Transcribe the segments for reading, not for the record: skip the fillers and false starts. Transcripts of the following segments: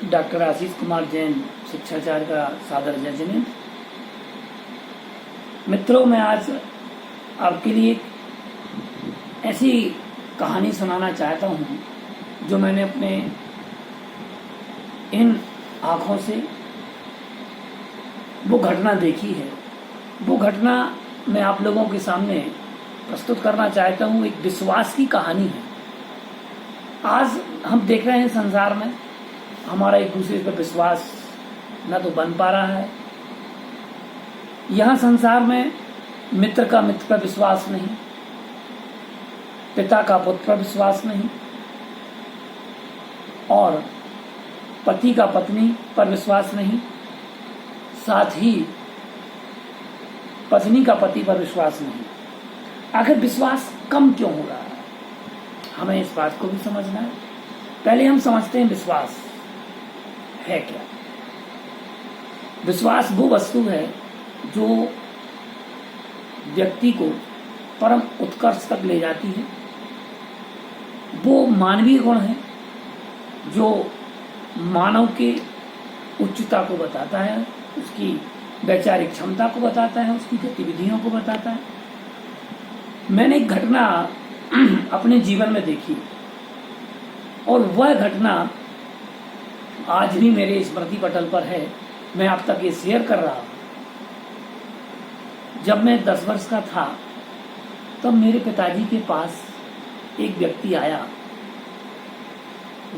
Doctor Ashish Kumar Jain शिक्षाचार्य का सादर judgement. मित्रों, मैं आज आपके लिए ऐसी कहानी सुनाना चाहता हूँ जो मैंने अपने इन आँखों से वो घटना देखी है। वो घटना मैं आप लोगों के सामने प्रस्तुत करना चाहता हूँ। एक विश्वास की कहानी है। आज हम देख रहे हैं संसार में हमारा एक दूसरे पर विश्वास न तो बन पा रहा है। यहाँ संसार में मित्र का मित्र पर विश्वास नहीं, पिता का पुत्र पर विश्वास नहीं, और पति का पत्नी पर विश्वास नहीं, साथ ही पत्नी का पति पर विश्वास नहीं। आखिर विश्वास कम क्यों हो रहा है, हमें इस बात को भी समझना है। पहले हम समझते हैं विश्वास है क्या। विश्वास वो वस्तु है जो व्यक्ति को परम उत्कर्ष तक ले जाती है। वो मानवीय गुण है जो मानव के उच्चता को बताता है, उसकी वैचारिक क्षमता को बताता है, उसकी गतिविधियों को बताता है। मैंने एक घटना अपने जीवन में देखी और वह घटना आज भी मेरे स्मृति पटल पर है। मैं आप तक ये शेयर कर रहा हूं। जब मैं 10 वर्ष का था तब मेरे पिताजी के पास एक व्यक्ति आया।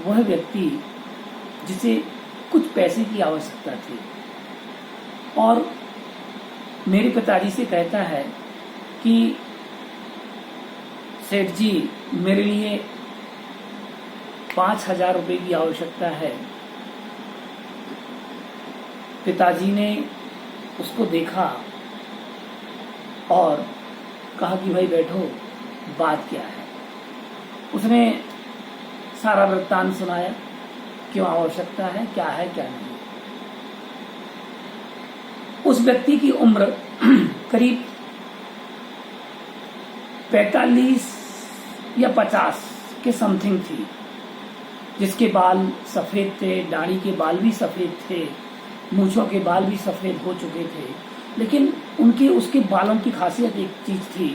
वह व्यक्ति जिसे कुछ पैसे की आवश्यकता थी और मेरे पिताजी से कहता है कि सेठ जी, मेरे लिए 5,000 रुपये की आवश्यकता है। पिताजी ने उसको देखा और कहा कि भाई बैठो, बात क्या है। उसने सारा वृत्तांत सुनाया, क्यों आवश्यकता है, क्या है क्या नहीं। उस व्यक्ति की उम्र करीब 45 या 50 के समथिंग थी, जिसके बाल सफेद थे, दाढ़ी के बाल भी सफेद थे, मूंछों के बाल भी सफेद हो चुके थे। लेकिन उसके बालों की खासियत एक चीज थी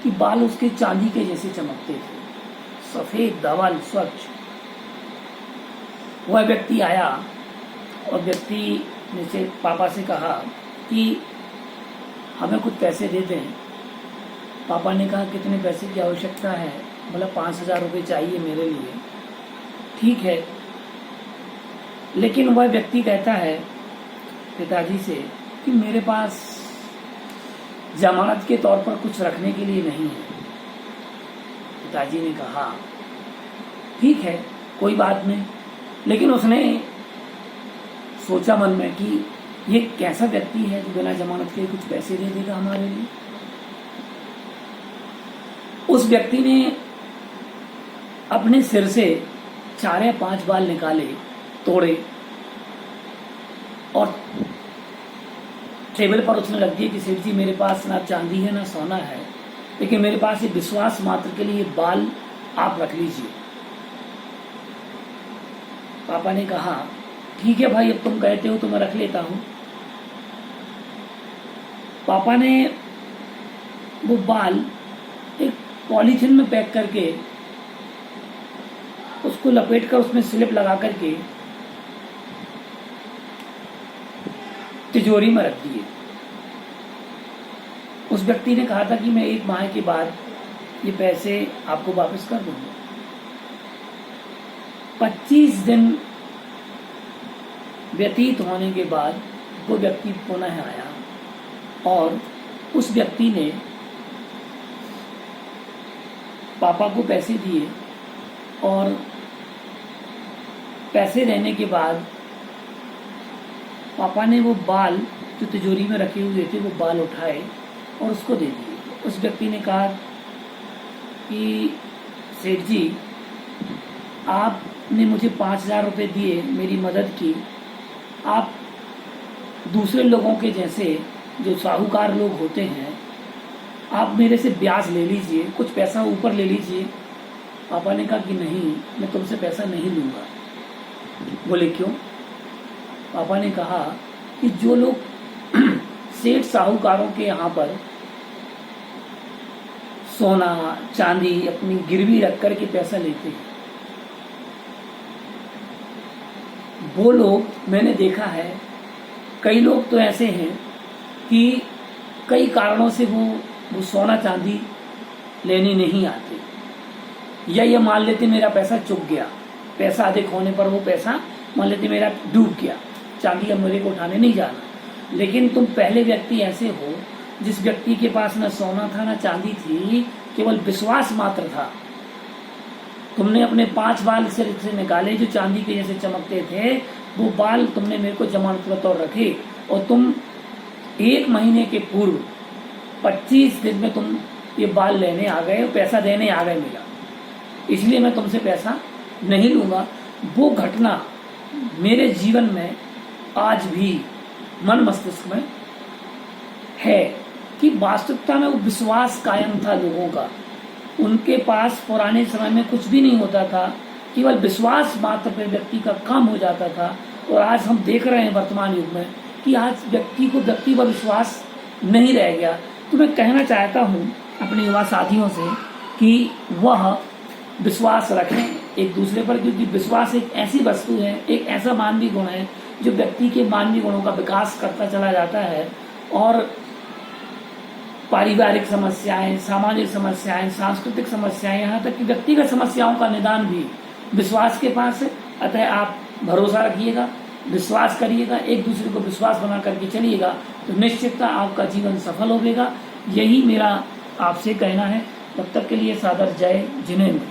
कि बाल उसके चांदी के जैसे चमकते थे, सफेद धवल स्वच्छ। वह व्यक्ति आया और व्यक्ति ने से पापा से कहा कि हमें कुछ पैसे दे दें। पापा ने कहा कितने पैसे की आवश्यकता है। बोला 5,000 रुपये चाहिए मेरे लिए। ठीक है, लेकिन वह व्यक्ति कहता है पिताजी से कि मेरे पास जमानत के तौर पर कुछ रखने के लिए नहीं है। पिताजी ने कहा ठीक है, कोई बात नहीं। लेकिन उसने सोचा मन में कि ये कैसा व्यक्ति है जो बिना जमानत के कुछ पैसे दे देगा हमारे लिए। उस व्यक्ति ने अपने सिर से 4 या 5 बाल निकाले, तोड़े और टेबल पर उसने रख दिए कि सेठ जी, मेरे पास ना चांदी है ना सोना है, लेकिन मेरे पास ये विश्वास मात्र के लिए बाल आप रख लीजिए। पापा ने कहा ठीक है भाई, अब तुम कहते हो तो मैं रख लेता हूं। पापा ने वो बाल एक पॉलीथिन में पैक करके उसको लपेट कर उसमें स्लिप लगा करके तिजोरी में रख दिए। उस व्यक्ति ने कहा था कि मैं 1 माह के बाद ये पैसे आपको वापस कर दूंगा। 25 दिन व्यतीत होने के बाद वो व्यक्ति पुनः आया और उस व्यक्ति ने पापा को पैसे दिए और पैसे देने के बाद पापा ने वो बाल जो तिजोरी में रखे हुए थे वो बाल उठाए और उसको दे दिए। उस व्यक्ति ने कहा कि सेठ जी, आपने मुझे 5,000 रुपये दिए, मेरी मदद की। आप दूसरे लोगों के जैसे जो साहूकार लोग होते हैं, आप मेरे से ब्याज ले लीजिए, कुछ पैसा ऊपर ले लीजिए। पापा ने कहा कि नहीं, मैं तुमसे पैसा नहीं लूँगा। बोले क्यों? पापा ने कहा कि जो लोग सेठ साहूकारों के यहाँ पर सोना चांदी अपनी गिरवी रख कर के पैसा लेते हैं, वो लोग मैंने देखा है, कई लोग तो ऐसे हैं कि कई कारणों से वो सोना चांदी लेने नहीं आते, या ये मान लेते मेरा पैसा चुक गया, पैसा अधिक होने पर वो पैसा मान लेते मेरा डूब गया, चांदी अब मेरे को उठाने नहीं जाना। लेकिन तुम पहले व्यक्ति ऐसे हो जिस व्यक्ति के पास न सोना था न चांदी थी, केवल विश्वास मात्र था। तुमने अपने 5 बाल सिर से निकाले जो चांदी के जैसे चमकते थे, वो बाल तुमने मेरे को जमानत के तौर रखे, और तुम 1 महीने के पूर्व 25 दिन में तुम ये बाल लेने आ गए, पैसा देने आ गए मेरा, इसलिए मैं तुमसे पैसा नहीं लूंगा। वो घटना मेरे जीवन में आज भी मन मस्तिष्क में है कि वास्तविकता में वो विश्वास कायम था लोगों का। उनके पास पुराने समय में कुछ भी नहीं होता था, केवल विश्वास मात्र पर व्यक्ति का काम हो जाता था। और आज हम देख रहे हैं वर्तमान युग में कि आज व्यक्ति पर विश्वास नहीं रह गया। तो मैं कहना चाहता हूँ अपने युवा साथियों से कि वह विश्वास रखें एक दूसरे पर, क्योंकि विश्वास एक ऐसी वस्तु है, एक ऐसा मानवीय गुण है जो व्यक्ति के मानवीय गुणों का विकास करता चला जाता है। और पारिवारिक समस्याएं, सामाजिक समस्याएं, सांस्कृतिक समस्याएं, यहाँ तक कि व्यक्तिगत समस्याओं का निदान भी विश्वास के पास है। अतः आप भरोसा रखिएगा, विश्वास करिएगा, एक दूसरे को विश्वास बना करके चलिएगा, तो निश्चितता आपका जीवन सफल होगा। यही मेरा आपसे कहना है। तब तक के लिए सादर जय जिनेंद्र।